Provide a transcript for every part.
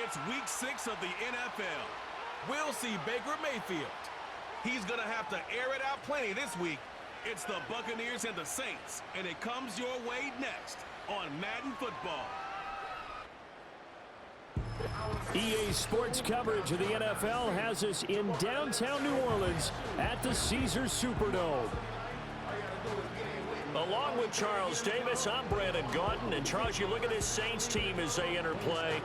It's week 6 of the NFL. We'll see Baker Mayfield. He's going to have to air it out plenty this week. It's the Buccaneers and the Saints, and it comes your way next on Madden Football. EA Sports coverage of the NFL has us in downtown New Orleans at the Caesars Superdome. Along with Charles Davis, I'm Brandon Gaunton. And Charles, you look at this Saints team as they enter play.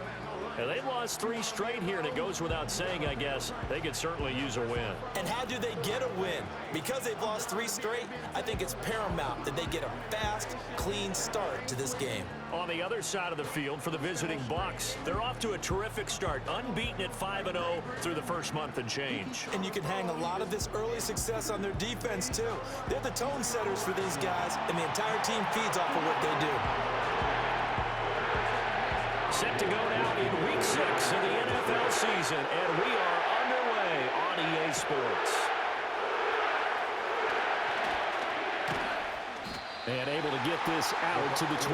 And they've lost 3 straight here, and it goes without saying, I guess, they could certainly use a win. And how do they get a win? Because they've lost 3 straight, I think it's paramount that they get a fast, clean start to this game. On the other side of the field for the visiting Bucs, they're off to a terrific start, unbeaten at 5-0 through the first month and change. And you can hang a lot of this early success on their defense, too. They're the tone setters for these guys, and the entire team feeds off of what they do. Set to go now in week 6 of the NFL season, and we are underway on EA Sports. And able to get this out to the 25.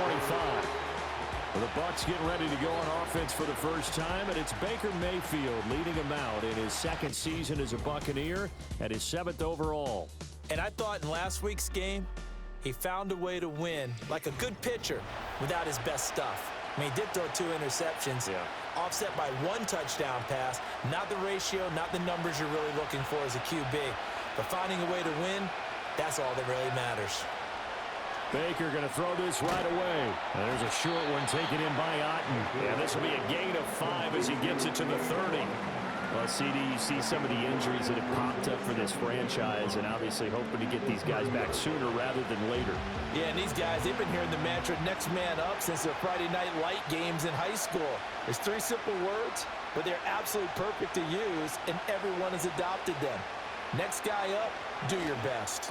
Well, the Bucs getting ready to go on offense for the first time, and it's Baker Mayfield leading him out in his 2nd season as a Buccaneer and his 7th overall. And I thought in last week's game, he found a way to win like a good pitcher without his best stuff. I mean, he did throw 2 interceptions, offset by 1 touchdown pass. Not the ratio, not the numbers you're really looking for as a QB. But finding a way to win, that's all that really matters. Baker going to throw this right away. And there's a short one taken in by Otten. And this will be a gain of 5 as he gets it to the 30. Well, CD, you see some of the injuries that have popped up for this franchise, and obviously hoping to get these guys back sooner rather than later. Yeah, and these guys, they've been hearing the mantra next man up since their Friday night light games in high school. There's 3 simple words, but they're absolutely perfect to use, and everyone has adopted them. Next guy up, do your best.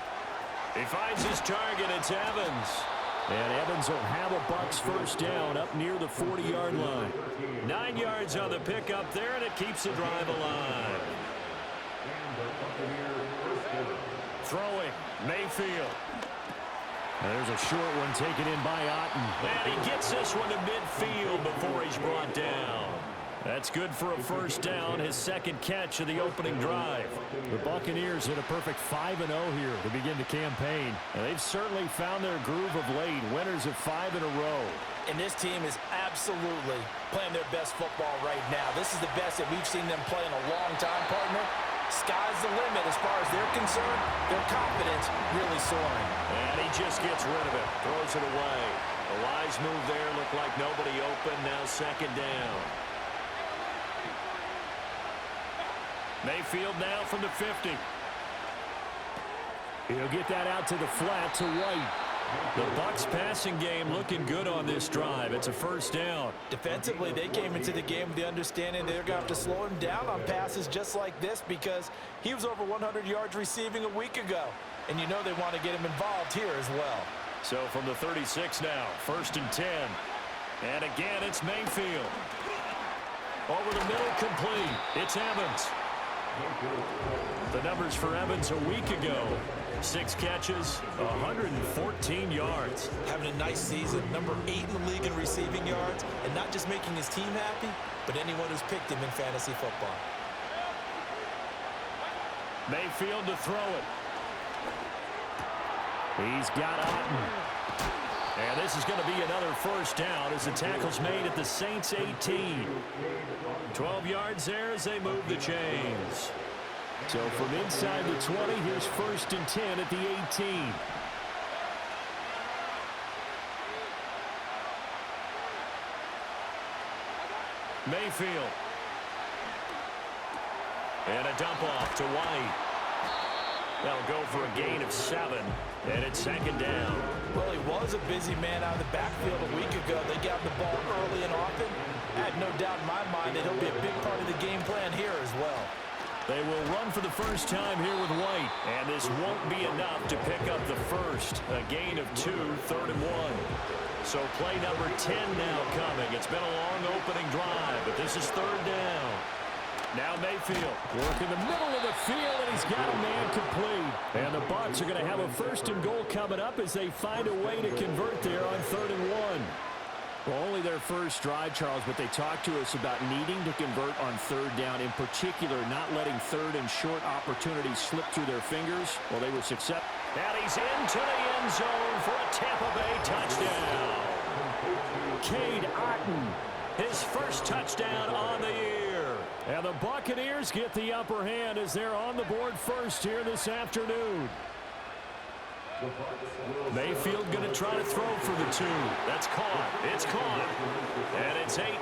He finds his target. It's Evans. And Evans will have a Bucs first down up near the 40-yard line. 9 yards on the pickup there, and it keeps the drive alive. Throwing, Mayfield. And there's a short one taken in by Otten. And he gets this one to midfield before he's brought down. That's good for a first down, his 2nd catch of the opening drive. The Buccaneers hit a perfect 5-0 here to begin the campaign. And they've certainly found their groove of late, winners of 5 in a row. And this team is absolutely playing their best football right now. This is the best that we've seen them play in a long time, partner. Sky's the limit as far as they're concerned. Their confidence really soaring. And he just gets rid of it, throws it away. A wise move there, looked like nobody open, now 2nd down. Mayfield now from the 50. He'll get that out to the flat to White. The Bucs passing game looking good on this drive. It's a first down. Defensively, they came into the game with the understanding they're going to have to slow him down on passes just like this because he was over 100 yards receiving a week ago. And you know they want to get him involved here as well. So from the 36 now, 1st and 10. And again, it's Mayfield. Over the middle, complete. It's Evans. The numbers for Evans a week ago. 6 catches, 114 yards. Having a nice season, number 8 in the league in receiving yards, and not just making his team happy, but anyone who's picked him in fantasy football. Mayfield to throw it. He's got Otten. And this is going to be another first down as the tackle's made at the Saints 18. 12 yards there as they move the chains. So from inside the 20, here's 1st and 10 at the 18. Mayfield. And a dump off to White. That'll go for a gain of 7. And it's 2nd down. Well, he was a busy man out of the backfield a week ago. They got the ball early and often. I have no doubt in my mind that he'll be a big part of the game plan here as well. They will run for the first time here with White. And this won't be enough to pick up the first. A gain of 2, 3rd and 1. So play number 10 now coming. It's been a long opening drive, but this is 3rd down. Now Mayfield working the middle of the field, and he's got a man complete. And the Bucs are going to have a 1st and goal coming up as they find a way to convert there on 3rd and 1. Well, only their first drive, Charles, but they talked to us about needing to convert on third down, in particular not letting third and short opportunities slip through their fingers. Well, they were successful. And he's into the end zone for a Tampa Bay touchdown. Cade Otton, his first touchdown on the year. And the Buccaneers get the upper hand as they're on the board first here this afternoon. Mayfield going to try to throw for the 2. That's caught. It's caught. And it's 8-0.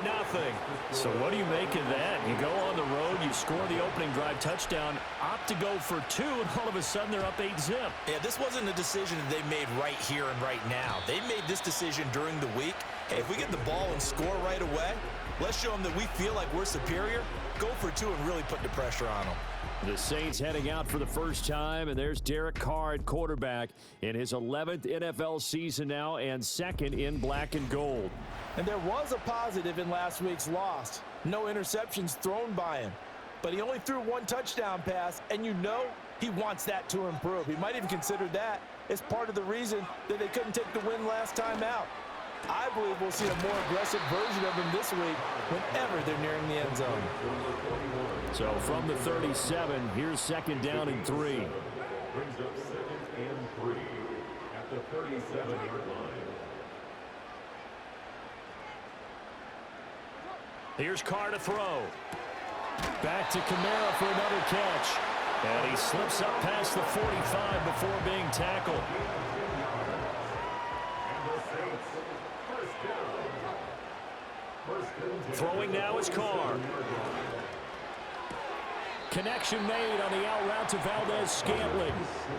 So what do you make of that? You go on the road, you score the opening drive touchdown, opt to go for 2, and all of a sudden they're up 8-zip. Yeah, this wasn't a decision that they made right here and right now. They made this decision during the week. Hey, if we get the ball and score right away, let's show them that we feel like we're superior. Go for 2 and really put the pressure on them. The Saints heading out for the first time, and there's Derek Carr at quarterback in his 11th NFL season now and second in black and gold. And there was a positive in last week's loss. No interceptions thrown by him. But he only threw 1 touchdown pass, and you know he wants that to improve. He might even consider that as part of the reason that they couldn't take the win last time out. I believe we'll see a more aggressive version of him this week whenever they're nearing the end zone. So from the 37, here's second down and 3. Brings up 2nd and 3 at the 37-yard line. Here's Carr to throw. Back to Kamara for another catch. And he slips up past the 45 before being tackled. Throwing now is Carr. Connection made on the out route to Valdez-Scantling.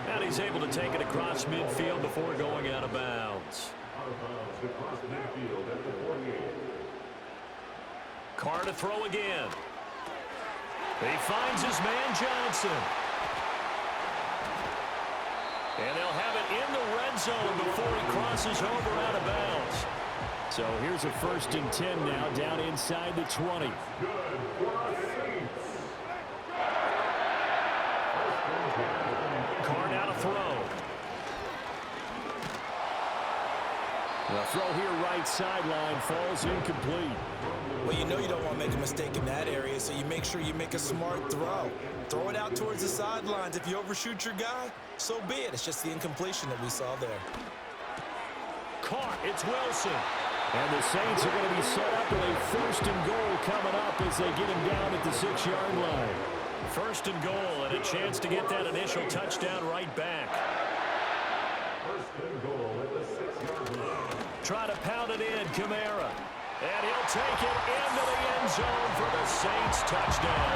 And he's able to take it across midfield before going out of bounds. Out of bounds across midfield at the 48. Carr to throw again. He finds his man Johnson. And they'll have it in the red zone before he crosses over out of bounds. So here's a 1st and 10 now, down inside the 20. Carr now to throw. The throw here right sideline falls incomplete. Well, you know you don't want to make a mistake in that area, so you make sure you make a smart throw. Throw it out towards the sidelines. If you overshoot your guy, so be it. It's just the incompletion that we saw there. Carr, it's Wilson. And the Saints are going to be set up with a 1st and goal coming up as they get him down at the 6-yard line. 1st and goal, and a chance to get that initial touchdown right back. 1st and goal at the 6-yard line. Try to pound it in, Kamara. And he'll take it into the end zone for the Saints touchdown.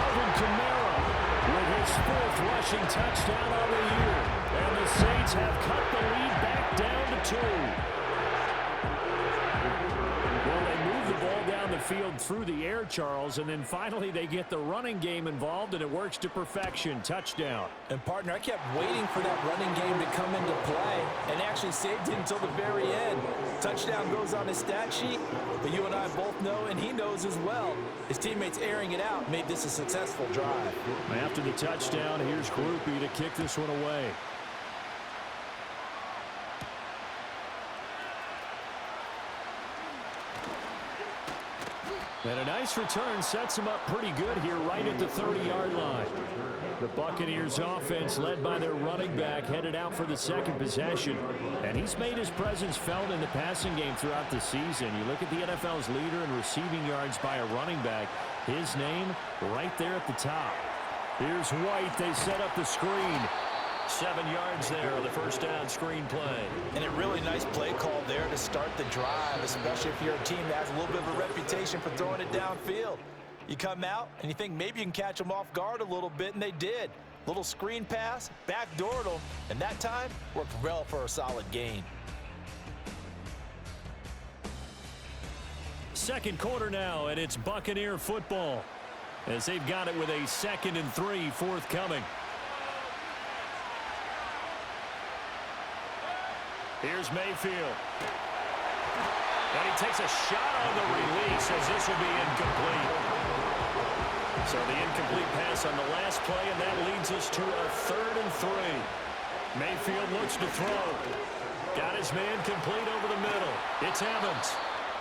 Alvin Kamara with his 4th rushing touchdown of the year. And the Saints have cut the lead back down to 2. Well, they move the ball down the field through the air, Charles, and then finally they get the running game involved, and it works to perfection. Touchdown. And, partner, I kept waiting for that running game to come into play and actually saved it until the very end. Touchdown goes on his stat sheet, but you and I both know, and he knows as well, his teammates airing it out made this a successful drive. After the touchdown, here's Groupie to kick this one away. And a nice return sets him up pretty good here right at the 30-yard line. The Buccaneers offense, led by their running back, headed out for the 2nd possession. And he's made his presence felt in the passing game throughout the season. You look at the NFL's leader in receiving yards by a running back. His name right there at the top. Here's White. They set up the screen. 7 yards there on the 1st down screen play. And a really nice play call there to start the drive, especially if you're a team that has a little bit of a reputation for throwing it downfield. You come out and you think maybe you can catch them off guard a little bit, and they did. Little screen pass, backdoored them, and that time worked well for a solid gain. 2nd quarter now, and it's Buccaneer football as they've got it with a 2nd and 3 forthcoming. Here's Mayfield. And he takes a shot on the release as this will be incomplete. So the incomplete pass on the last play, and that leads us to a 3rd and 3. Mayfield looks to throw. Got his man complete over the middle. It's Evans.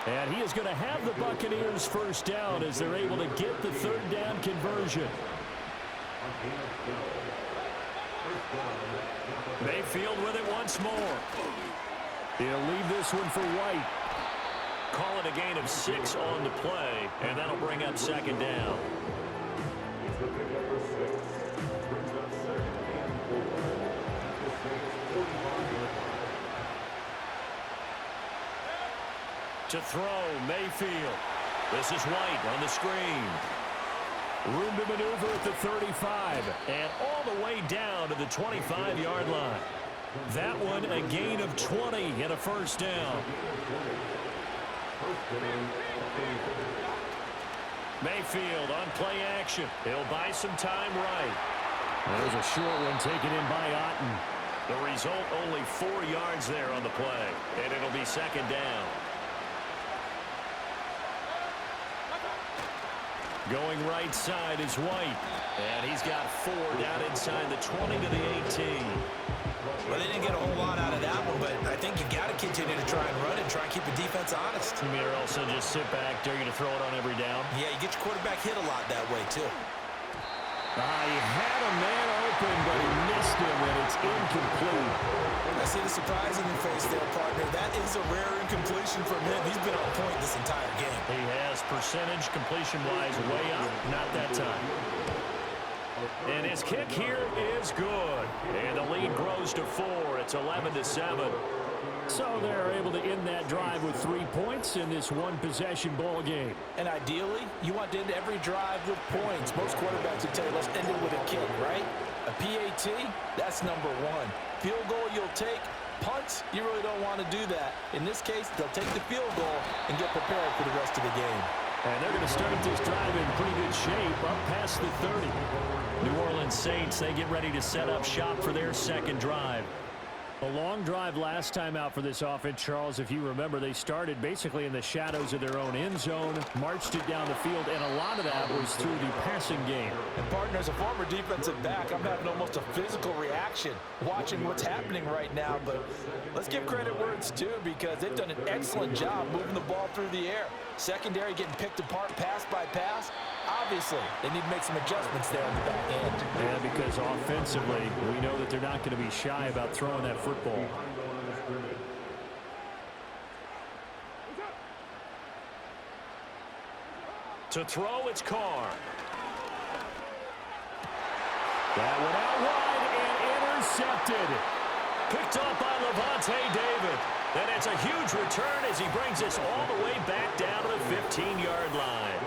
And he is going to have the Buccaneers first down as they're able to get the third down conversion. Mayfield with it once more. He'll leave this one for White. Call it a gain of 6 on the play, and that'll bring up second down. To throw, Mayfield. This is White on the screen. Room to maneuver at the 35, and all the way down to the 25-yard line. That one a gain of 20 and a first down. Mayfield on play action. He'll buy some time right. There's a short one taken in by Otten. The result, only 4 yards there on the play, and it'll be second down. Going right side is White. And he's got 4 down inside the 20 to the 18. Well, they didn't get a whole lot out of that one, but I think you got to continue to try and run and try and keep the defense honest. You mean also just sit back, dare you to throw it on every down? Yeah, you get your quarterback hit a lot that way, too. He had a man open, but he missed him, and it's incomplete. I see the surprise in your face there, partner. That is a rare incompletion from him. He's been on point this entire game. He has percentage completion-wise way up, not that time. And his kick here is good. And the lead grows to 4. It's 11-7. So they're able to end that drive with 3 points in this one-possession ball game. And ideally, you want to end every drive with points. Most quarterbacks would tell you, let's end it with a kick, right? A PAT, that's number 1. Field goal you'll take. Punts, you really don't want to do that. In this case, they'll take the field goal and get prepared for the rest of the game. And they're going to start this drive in pretty good shape, up past the 30. New Orleans Saints, they get ready to set up shop for their second drive. A long drive last time out for this offense, Charles. If you remember, they started basically in the shadows of their own end zone, marched it down the field, and a lot of that was through the passing game. And, partner, as a former defensive back, I'm having almost a physical reaction watching what's happening right now. But let's give credit where it's due, because they've done an excellent job moving the ball through the air. Secondary getting picked apart pass by pass. Obviously, they need to make some adjustments there on the back end. Yeah, because offensively, we know that they're not going to be shy about throwing that football. To throw, it's Carr. That one out wide and intercepted. Picked up by Levante David. And it's a huge return as he brings us all the way back down to the 15-yard line.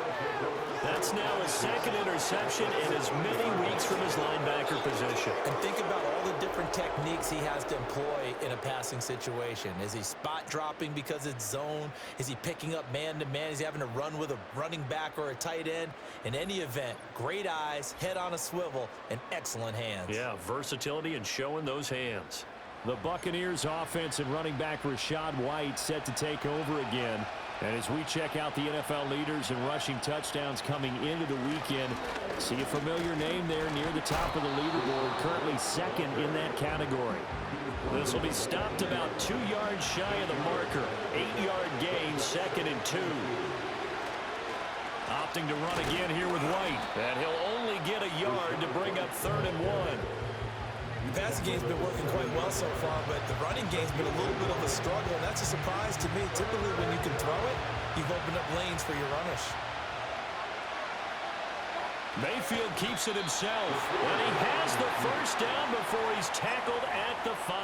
That's now his second interception in as many weeks from his linebacker position. And think about all the different techniques he has to employ in a passing situation. Is he spot dropping because it's zone? Is he picking up man-to-man? Is he having to run with a running back or a tight end? In any event, great eyes, head on a swivel, and excellent hands. Yeah, versatility and showing those hands. The Buccaneers offense and running back Rachaad White set to take over again. And as we check out the NFL leaders in rushing touchdowns coming into the weekend, see a familiar name there near the top of the leaderboard, currently second in that category. This will be stopped about 2 yards shy of the marker. 8-yard gain, 2nd and 2. Opting to run again here with White. And he'll only get a yard to bring up 3rd and 1. The passing game's been working quite well so far, but the running game's been a little bit of a struggle, and that's a surprise to me. Typically, when you can throw it, you've opened up lanes for your runners. Mayfield keeps it himself, and he has the first down before he's tackled at the 5.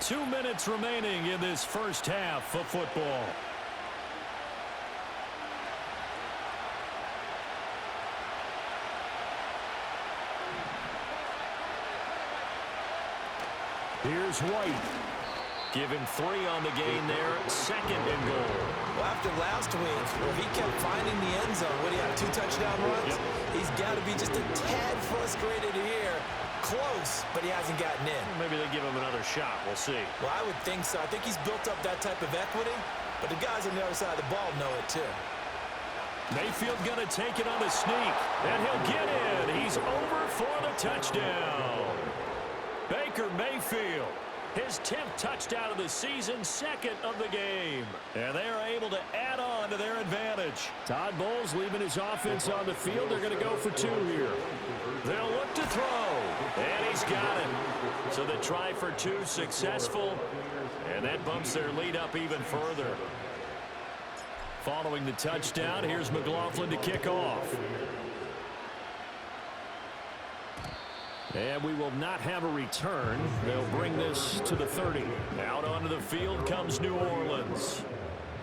2 minutes remaining in this first half of football. Here's White. Give him 3 on the gain there. 2nd and goal. Well, after last week, where he kept finding the end zone, what do you have, 2 touchdown runs? Yep. He's got to be just a tad frustrated here. Close, but he hasn't gotten in. Maybe they give him another shot. We'll see. Well, I would think so. I think he's built up that type of equity, but the guys on the other side of the ball know it too. Mayfield going to take it on a sneak, and he'll get in. He's over for the touchdown. Baker Baker Mayfield. His 10th touchdown of the season, second of the game. And they are able to add on to their advantage. Todd Bowles leaving his offense on the field. They're going to go for 2 here. They'll look to throw. And he's got it. So the try for 2 successful. And that bumps their lead up even further. Following the touchdown, here's McLaughlin to kick off. And we will not have a return. They'll bring this to the 30. Out onto the field comes New Orleans.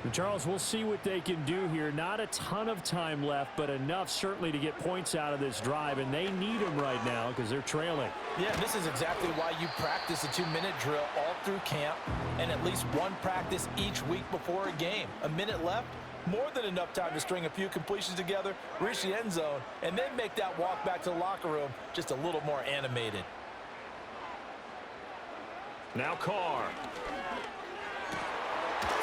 And Charles, we'll see what they can do here. Not a ton of time left, but enough certainly to get points out of this drive. And they need them right now because they're trailing. Yeah, this is exactly why you practice a 2-minute drill all through camp and at least one practice each week before a game. A minute left, more than enough time to string a few completions together, reach the end zone, and then make that walk back to the locker room just a little more animated. Now Carr.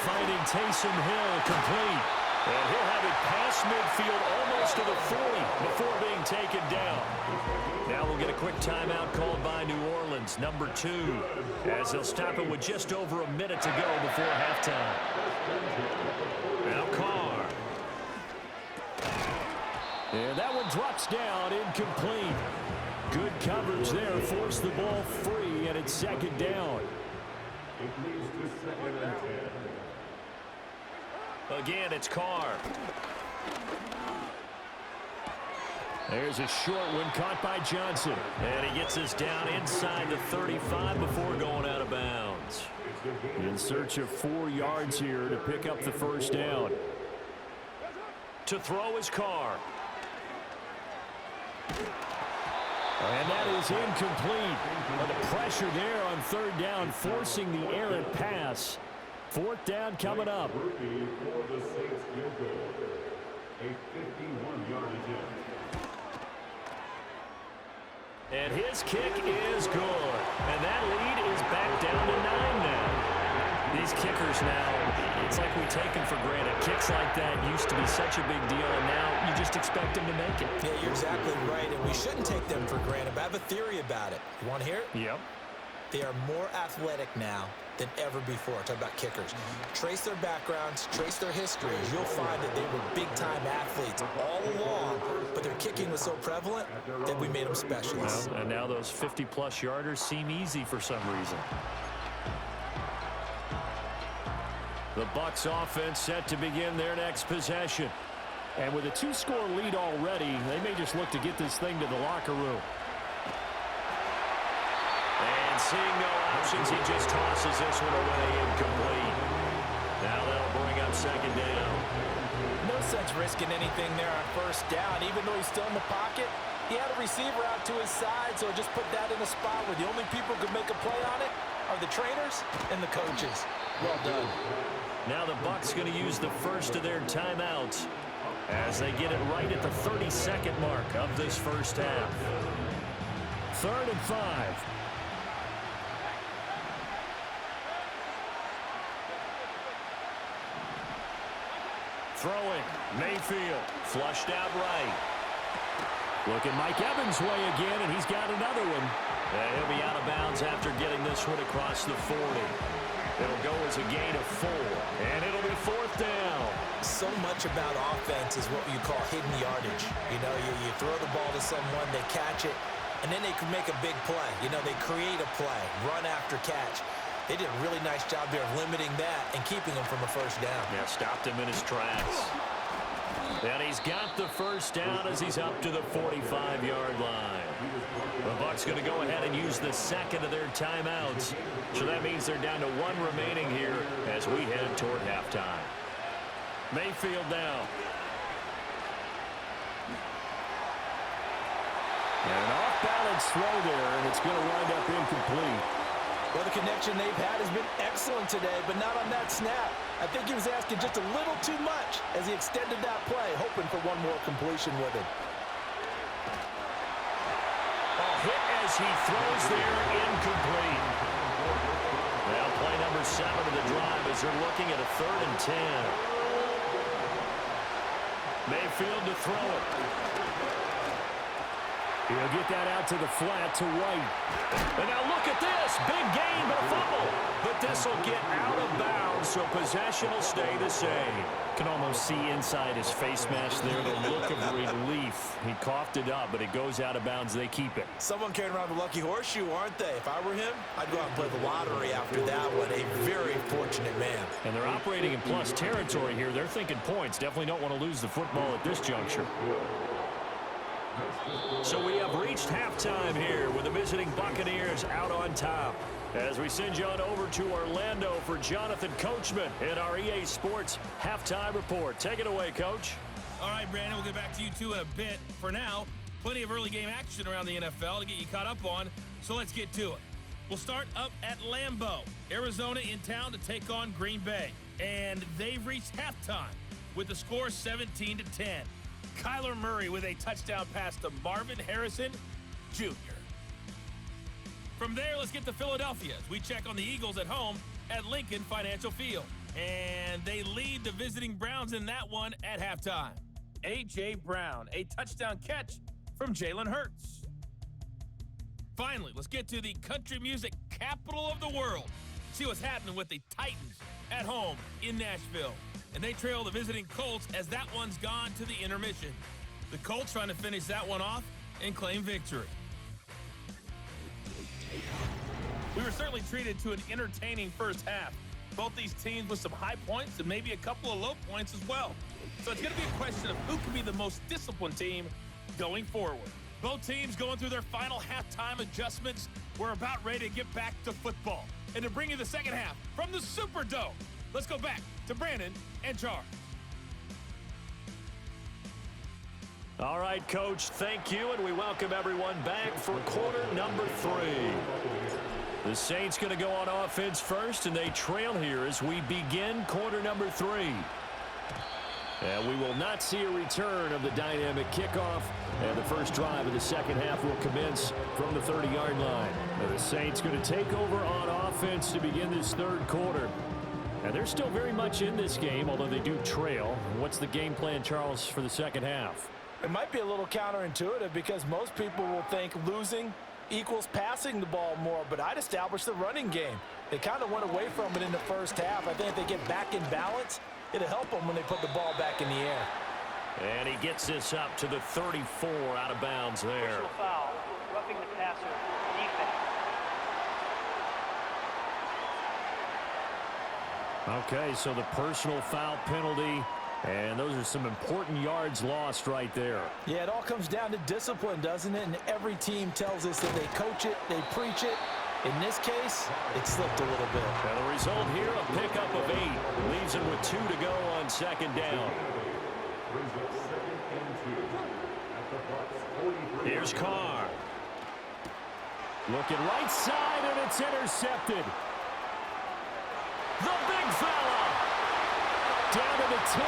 Finding Taysom Hill complete. And he'll have it past midfield almost to the 40 before being taken down. Now we'll get a quick timeout called by New Orleans, number 2, as they'll stop it with just over a minute to go before halftime. Now Carr. And that one drops down, incomplete. Good coverage there, forced the ball free, and it's second down. It leads to 2nd and 10. Again, it's Carr. There's a short one caught by Johnson. And he gets us down inside the 35 before going out of bounds. In search of 4 yards here to pick up the first down. To throw is Carr. And that is incomplete. But the pressure there on 3rd down, forcing the errant pass. 4th down coming up. For the Saints field goal. A 51-yard attempt. And his kick is good. And that lead is back down to 9 now. These kickers now, it's like we take them for granted. Kicks like that used to be such a big deal, and now you just expect them to make it. Yeah, you're exactly right, and we shouldn't take them for granted. But I have a theory about it. You want to hear it? Yep. They are more athletic now than ever before. Talk about kickers. Trace their backgrounds, trace their histories. You'll find that they were big-time athletes all along, but their kicking was so prevalent that we made them specialists. Well, and now those 50-plus yarders seem easy for some reason. The Bucs offense set to begin their next possession. And with a 2-score lead already, they may just look to get this thing to the locker room. And seeing no options, he just tosses this one away incomplete. Now that'll bring up 2nd down. No sense risking anything there on 1st down. Even though he's still in the pocket, he had a receiver out to his side, so just put that in a spot where the only people who could make a play on it are the trainers and the coaches. Well done. Now the Bucs going to use the first of their timeouts as they get it right at the 32nd mark of this first half. 3rd and 5. Throwing, Mayfield, flushed out right. Looking Mike Evans' way again, and he's got another one. And he'll be out of bounds after getting this one across the 40. It'll go as a gain of 4, and it'll be 4th down. So much about offense is what you call hidden yardage. You know, you throw the ball to someone, they catch it, and then they can make a big play. You know, they create a play, run after catch. They did a really nice job there of limiting that and keeping him from a 1st down. Yeah, stopped him in his tracks. And he's got the 1st down as he's up to the 45-yard line. The Bucs going to go ahead and use the 2nd of their timeouts. So that means they're down to 1 remaining here as we head toward halftime. Mayfield now. And an off-balance throw there, and it's going to wind up incomplete. Well, the connection they've had has been excellent today, but not on that snap. I think he was asking just a little too much as he extended that play, hoping for one more completion with him. Hit as he throws there, incomplete. Now play number 7 of the drive as they're looking at a 3rd and 10. Mayfield to throw it. He'll get that out to the flat to White. And now look at this. Big gain, but a fumble. But this will get out of bounds, so possession will stay the same. Can almost see inside his face mask there, the look of relief. He coughed it up, but it goes out of bounds. They keep it. Someone carrying around the lucky horseshoe, aren't they? If I were him, I'd go out and play the lottery after that one. A very fortunate man. And they're operating in plus territory here. They're thinking points. Definitely don't want to lose the football at this juncture. So we have reached halftime here with the visiting Buccaneers out on top. As we send you on over to Orlando for Jonathan Coachman in our EA Sports Halftime Report. Take it away, Coach. All right, Brandon, we'll get back to you two in a bit. For now, plenty of early game action around the NFL to get you caught up on, so let's get to it. We'll start up at Lambeau. Arizona in town to take on Green Bay. And they've reached halftime with the score 17-10. Kyler Murray with a touchdown pass to Marvin Harrison Jr. From there, let's get to Philadelphia as we check on the Eagles at home at Lincoln Financial Field. And they lead the visiting Browns in that one at halftime. A.J. Brown, a touchdown catch from Jalen Hurts. Finally, let's get to the country music capital of the world. See what's happening with the Titans at home in Nashville. And they trail the visiting Colts as that one's gone to the intermission. The Colts trying to finish that one off and claim victory. We were certainly treated to an entertaining first half. Both these teams with some high points and maybe a couple of low points as well. So it's going to be a question of who can be the most disciplined team going forward. Both teams going through their final halftime adjustments. We're about ready to get back to football. And to bring you the second half from the Superdome, let's go back to Brandon and Charles. All right, Coach, thank you, and we welcome everyone back for quarter number 3. The Saints going to go on offense first, and they trail here as we begin quarter number 3. And we will not see a return of the dynamic kickoff, and the first drive of the second half will commence from the 30-yard line. And the Saints going to take over on offense to begin this third quarter. And they're still very much in this game, although they do trail. What's the game plan, Charles, for the second half? It might be a little counterintuitive because most people will think losing equals passing the ball more, but I'd establish the running game. They kind of went away from it in the first half. I think if they get back in balance, it'll help them when they put the ball back in the air. And he gets this up to the 34 out of bounds there. Personal foul, roughing the passer, defense. Okay, so the personal foul penalty, and those are some important yards lost right there. Yeah, it all comes down to discipline, doesn't it? And every team tells us that they coach it, they preach it. In this case, it slipped a little bit. And the result here, a pickup of 8. Leaves him with 2 to go on second down. Here's Carr. Looking right side, and it's intercepted. The big fella. Down to the 10.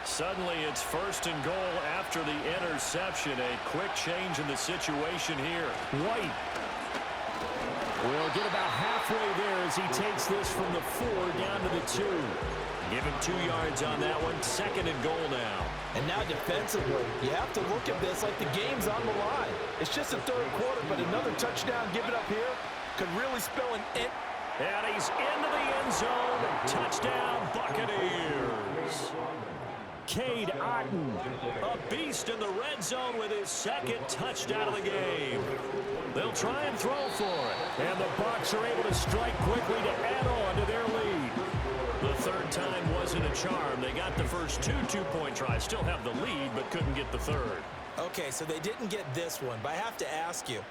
Suddenly it's first and goal after the interception. A quick change in the situation here. White will get about halfway there as he takes this from the 4 down to the 2. Give him 2 yards on that one. Second and goal now. And now defensively, you have to look at this like the game's on the line. It's just a third quarter, but another touchdown given up here could really spell an end. And he's into the end zone. Touchdown, Buccaneers. Cade Otton, a beast in the red zone with his second touchdown of the game. They'll try and throw for it. And the Bucs are able to strike quickly to add on to their lead. The third time wasn't a charm. They got the first 2 two-point tries. Still have the lead, but couldn't get the third. Okay, so they didn't get this one, but I have to ask you,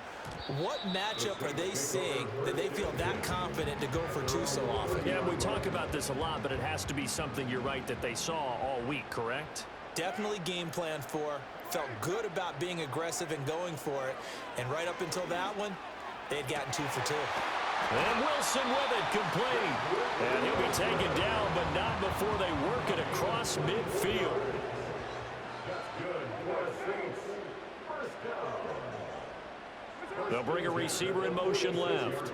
what matchup are they seeing that they feel that confident to go for 2 so often? Yeah, we talk about this a lot, but it has to be something, you're right, that they saw all week, correct? Definitely game plan for, felt good about being aggressive and going for it, and right up until that one, they had gotten 2 for 2. And Wilson with it, complete. And he'll be taken down, but not before they work it across midfield. They'll bring a receiver in motion left.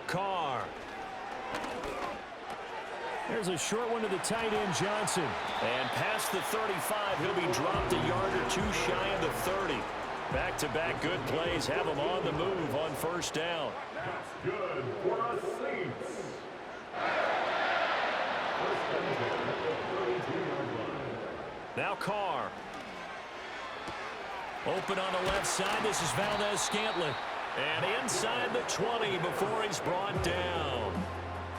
Carr. There's a short one to the tight end, Johnson. And past the 35, he'll be dropped a yard or two shy of the 30. Back-to-back good plays have him on the move on first down. That's good for the Saints. Now Carr. Open on the left side. This is Valdez-Scantling. And inside the 20 before he's brought down.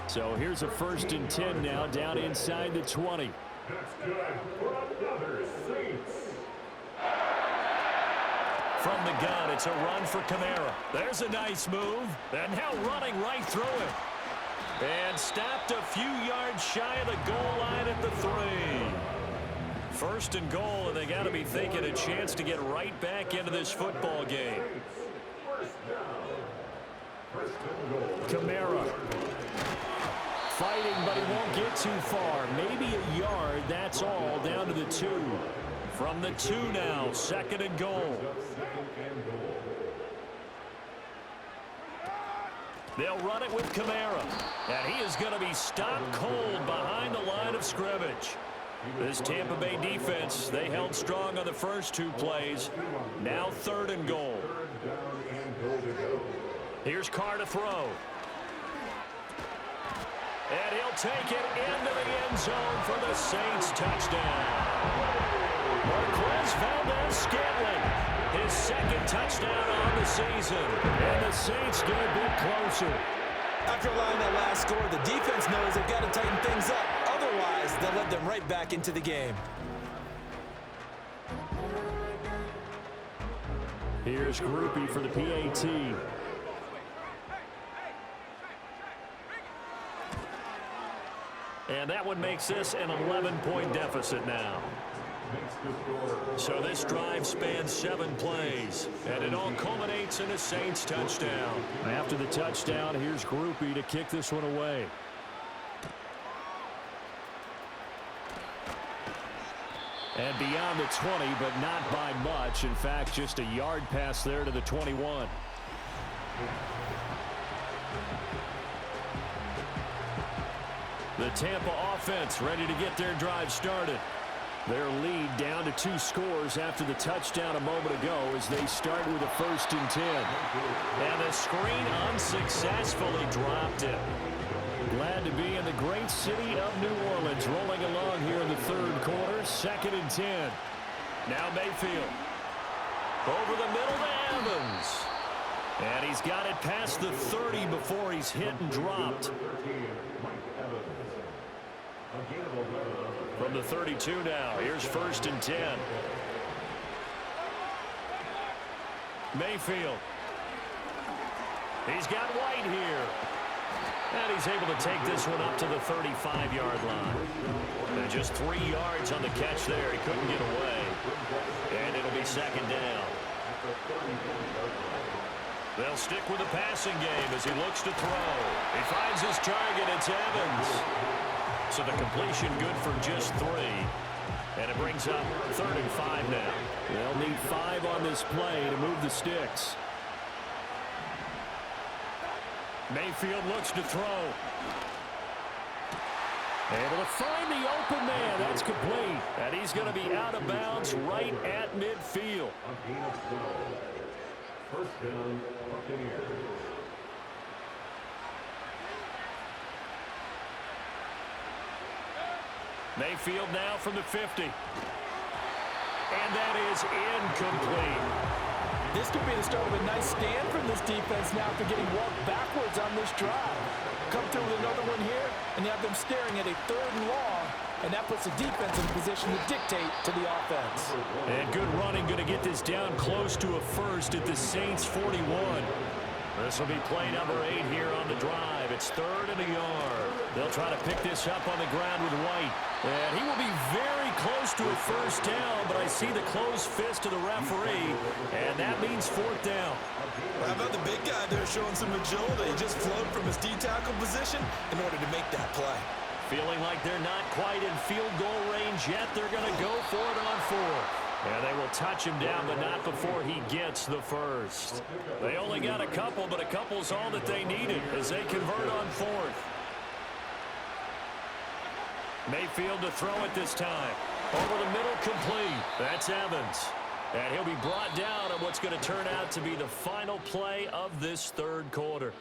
So here's a 1st and 10 now, down inside the 20. That's good for another Saints. From the gun, it's a run for Kamara. There's a nice move. And now running right through it. And stopped a few yards shy of the goal line at the 3. 1st and goal, and they got to be thinking a chance to get right back into this football game. Kamara. Fighting, but he won't get too far. Maybe a yard, that's all, down to the 2. From the 2 now, 2nd and goal. They'll run it with Kamara. And he is going to be stopped cold behind the line of scrimmage. This Tampa Bay defense, they held strong on the first 2 plays. Now 3rd and goal. Here's Carr to throw. And he'll take it into the end zone for the Saints touchdown. Marquez Valdez-Scantling, his 2nd touchdown on the season. And the Saints get a bit closer. After allowing that last score, the defense knows they've got to tighten things up. Otherwise, they'll let them right back into the game. Here's Groupie for the PAT. And that one makes this an 11-point deficit now. So this drive spans 7 plays, and it all culminates in a Saints touchdown. After the touchdown, here's Groupie to kick this one away. And beyond the 20, but not by much. In fact, just a yard pass there to the 21. The Tampa offense ready to get their drive started. Their lead down to 2 scores after the touchdown a moment ago as they start with a 1st and 10. And the screen unsuccessfully dropped it. Glad to be in the great city of New Orleans, rolling along here in the 3rd quarter, 2nd and 10. Now Mayfield. Over the middle to Evans. And he's got it past the 30 before he's hit and dropped. From the 32 now, here's 1st and 10. Mayfield. He's got White here. And he's able to take this one up to the 35-yard line. And just 3 yards on the catch there. He couldn't get away. And it'll be 2nd down. They'll stick with the passing game as he looks to throw. He finds his target. It's Evans. So the completion good for just 3. And it brings up 3rd and 5 now. They'll need 5 on this play to move the sticks. Mayfield looks to throw. Able to find the open man. That's complete. And he's going to be out of bounds right at midfield. First down, Buccaneers. Mayfield now from the 50. And that is incomplete. This could be the start of a nice stand from this defense now after getting walked backwards on this drive. Come through with another one here, and you have them staring at a 3rd and long, and that puts the defense in position to dictate to the offense. And good running, going to get this down close to a 1st at the Saints 41. This will be play number 8 here on the drive. It's 3rd and a yard. They'll try to pick this up on the ground with White. And he will be very close to a 1st down, but I see the closed fist of the referee, and that means 4th down. How about the big guy there showing some agility? He just flowed from his D-tackle position in order to make that play. Feeling like they're not quite in field goal range yet, they're going to go for it on 4th. And they will touch him down, but not before he gets the first. They only got a couple, but a couple's all that they needed as they convert on fourth. Mayfield to throw it this time. Over the middle, complete. That's Evans. And he'll be brought down on what's going to turn out to be the final play of this third quarter.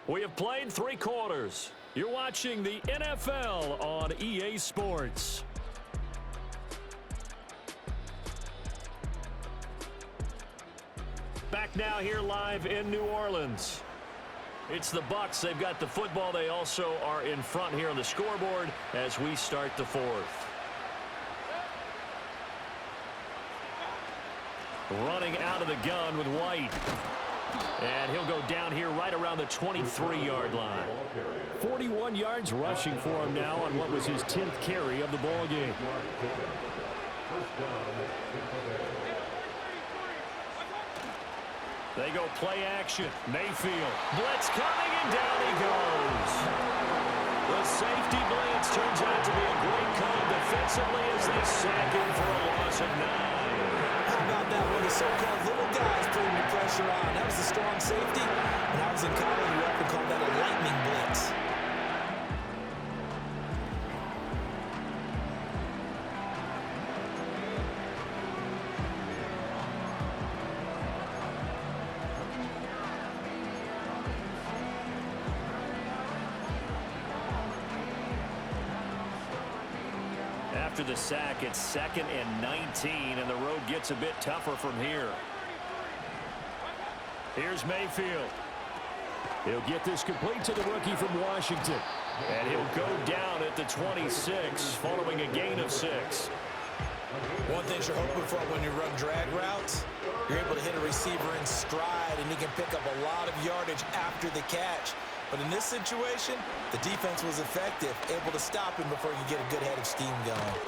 We have played 3 quarters. You're watching the NFL on EA Sports. Back now here live in New Orleans. It's the Bucs. They've got the football. They also are in front here on the scoreboard as we start the fourth. Running out of the gun with White. And he'll go down here right around the 23-yard line. 41 yards rushing for him now on what was his 10th carry of the ball game. They go play action. Mayfield. Blitz coming, and down he goes. The safety blitz turns out to be a great call defensively as they sack him for a loss of 9. How about that one? The so-called little guys putting the pressure on. That was the strong safety. When I was in college, we often called that a lightning blitz. After the sack, it's 2nd and 19, and the road gets a bit tougher from here. Here's Mayfield. He'll get this complete to the rookie from Washington. And he'll go down at the 26, following a gain of 6. One thing you're hoping for when you run drag routes, you're able to hit a receiver in stride, and he can pick up a lot of yardage after the catch. But in this situation, the defense was effective, able to stop him before you get a good head of steam going.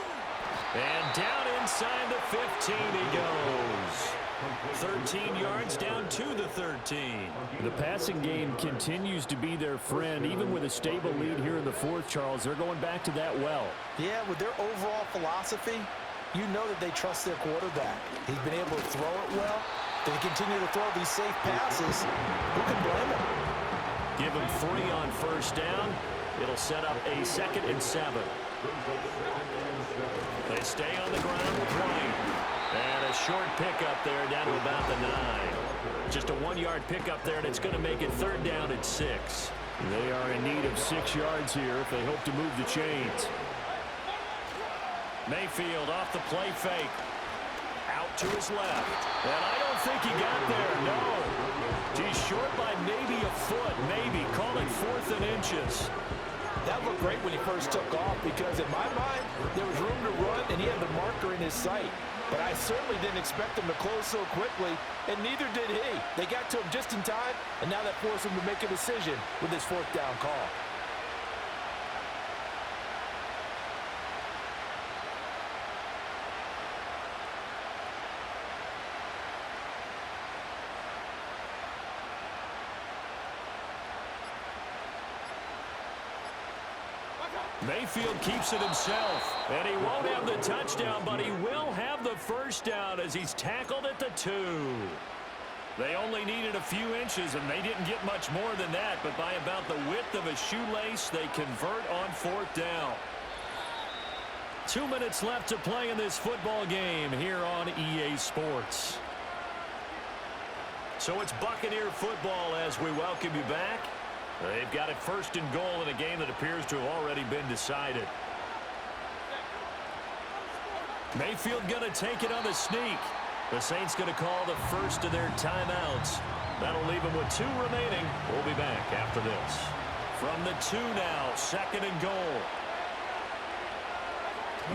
And down inside the 15 he goes. 13 yards down to the 13. The passing game continues to be their friend. Even with a stable lead here in the fourth, Charles, they're going back to that well. Yeah, with their overall philosophy, you know that they trust their quarterback. He's been able to throw it well. They continue to throw these safe passes. Who can blame him? Give him 3 on first down. It'll set up a 2nd and 7. They stay on the ground with White. And a short pickup there down to about the 9. Just a 1-yard pickup there, and it's going to make it 3rd down at 6. They are in need of 6 yards here if they hope to move the chains. Mayfield off the play fake. Out to his left. And I don't think he got there, no. He's short by maybe a foot, maybe. Call it 4th and inches. That looked great when he first took off because, in my mind, there was room to run, and he had the marker in his sight. But I certainly didn't expect him to close so quickly, and neither did he. They got to him just in time, and now that forced him to make a decision with his 4th down call. Mayfield keeps it himself, and he won't have the touchdown, but he will have the first down as he's tackled at the 2. They only needed a few inches, and they didn't get much more than that, but by about the width of a shoelace, they convert on 4th down. 2 minutes left to play in this football game here on EA Sports. So it's Buccaneer football as we welcome you back. They've got it 1st and goal in a game that appears to have already been decided. Mayfield going to take it on the sneak. The Saints going to call the first of their timeouts. That'll leave them with 2 remaining. We'll be back after this. From the 2 now, 2nd and goal.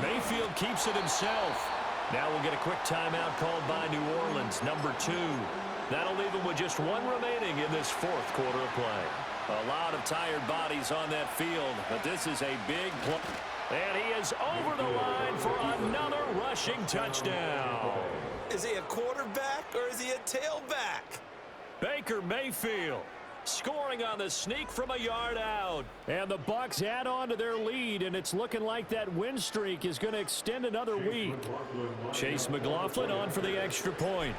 Mayfield keeps it himself. Now we'll get a quick timeout called by New Orleans, number 2. That'll leave them with just 1 remaining in this 4th quarter of play. A lot of tired bodies on that field, but this is a big play. And he is over the line for another rushing touchdown. Is he a quarterback or is he a tailback? Baker Mayfield scoring on the sneak from a yard out. And the Bucs add on to their lead, and it's looking like that win streak is going to extend another week. Chase McLaughlin on for the extra point.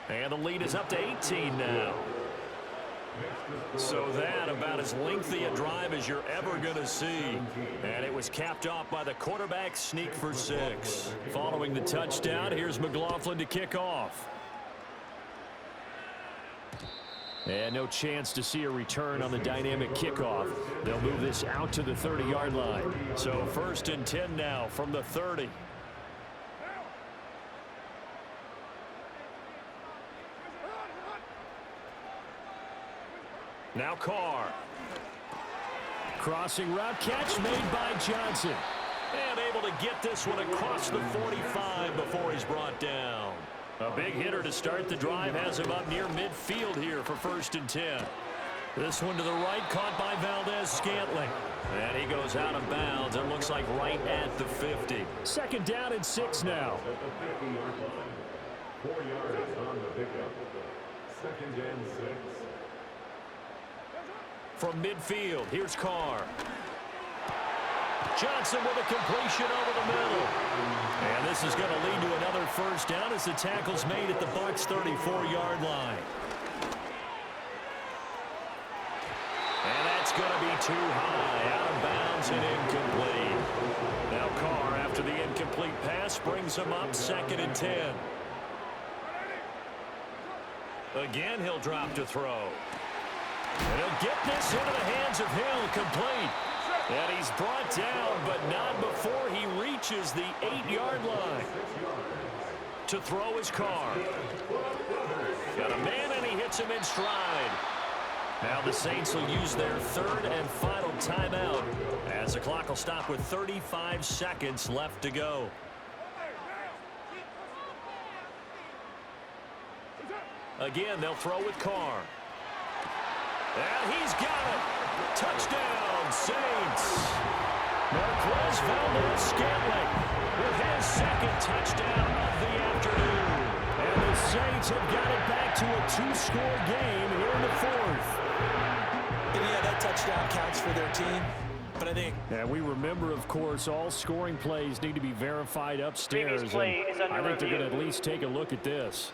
And the lead is up to 18 now. So that about as lengthy a drive as you're ever going to see. And it was capped off by the quarterback sneak for 6. Following the touchdown, here's McLaughlin to kick off. And no chance to see a return on the dynamic kickoff. They'll move this out to the 30-yard line. So 1st and 10 now from the 30. Now Carr. Crossing route catch made by Johnson. And able to get this one across the 45 before he's brought down. A big hitter to start the drive has him up near midfield here for 1st and 10. This one to the right, caught by Valdez-Scantling. And he goes out of bounds. It looks like right at the 50. 2nd down and 6 now. At the 50-yard line. 4 yards on the pickup. 2nd and 6. From midfield, here's Carr. Johnson with a completion over the middle. And this is going to lead to another 1st down as the tackle's made at the Bucs' 34-yard line. And that's going to be too high, out of bounds and incomplete. Now Carr, after the incomplete pass, brings him up 2nd and 10. Again, he'll drop to throw. And he'll get this into the hands of Hill, complete. And he's brought down, but not before he reaches the 8-yard line. To throw his Carr. Got a man, and he hits him in stride. Now the Saints will use their 3rd and final timeout as the clock will stop with 35 seconds left to go. Again, they'll throw with Carr. And he's got it. Touchdown, Saints. Marquez Valdez-Scantling with his 2nd touchdown of the afternoon. And the Saints have got it back to a 2-score game here in the 4th. And yeah, that touchdown counts for their team. But I think... And we remember, of course, all scoring plays need to be verified upstairs. Previous play is under I think they're review. going to at least take a look at this.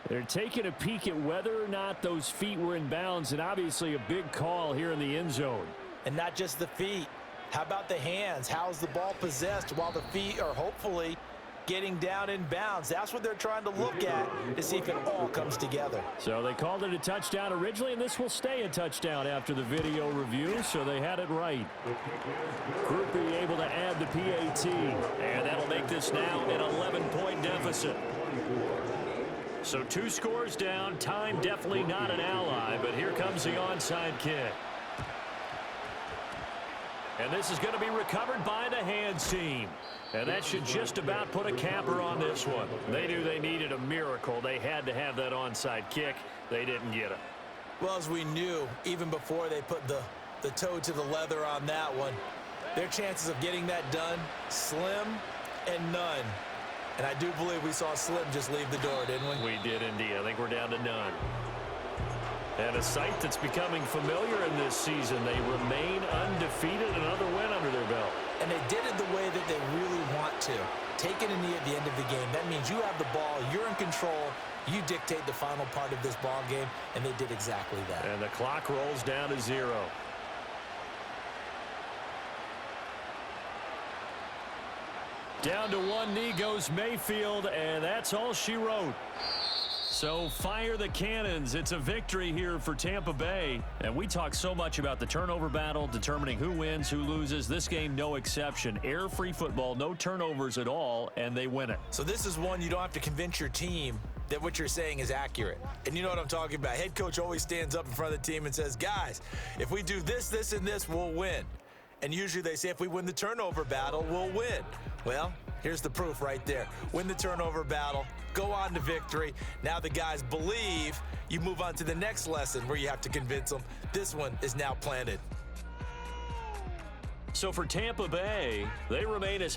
They're taking a peek at whether or not those feet were in bounds, and obviously a big call here in the end zone. And not just the feet. How about the hands? How's the ball possessed while the feet are hopefully getting down in bounds? That's what they're trying to look at to see if it all comes together. So they called it a touchdown originally, and this will stay a touchdown after the video review, so they had it right. Groupie able to add the PAT. And that'll make this now an 11-point deficit. So 2 scores down. Time definitely not an ally, but here comes the onside kick. And this is going to be recovered by the hands team. And that should just about put a capper on this one. They knew they needed a miracle. They had to have that onside kick. They didn't get it. Well, as we knew, even before they put the toe to the leather on that one, their chances of getting that done, slim and none. And I do believe we saw Slim just leave the door, didn't we? We did indeed. I think we're down to none. And a sight that's becoming familiar in this season. They remain undefeated, another win under their belt. And they did it the way that they really want to. Taking a knee at the end of the game. That means you have the ball, you're in control, you dictate the final part of this ball game, and they did exactly that. And the clock rolls down to 0. Down to 1 knee goes Mayfield, and that's all she wrote. So fire the cannons. It's a victory here for Tampa Bay. And we talk so much about the turnover battle, determining who wins, who loses. This game, no exception. Air-free football, no turnovers at all, and they win it. So this is one you don't have to convince your team that what you're saying is accurate. And you know what I'm talking about. Head coach always stands up in front of the team and says, guys, if we do this, this, and this, we'll win. And usually they say if we win the turnover battle, we'll win. Well, here's the proof right there. Win the turnover battle, go on to victory. Now the guys believe. You move on to the next lesson where you have to convince them. This one is now planted. So for Tampa Bay, they remain as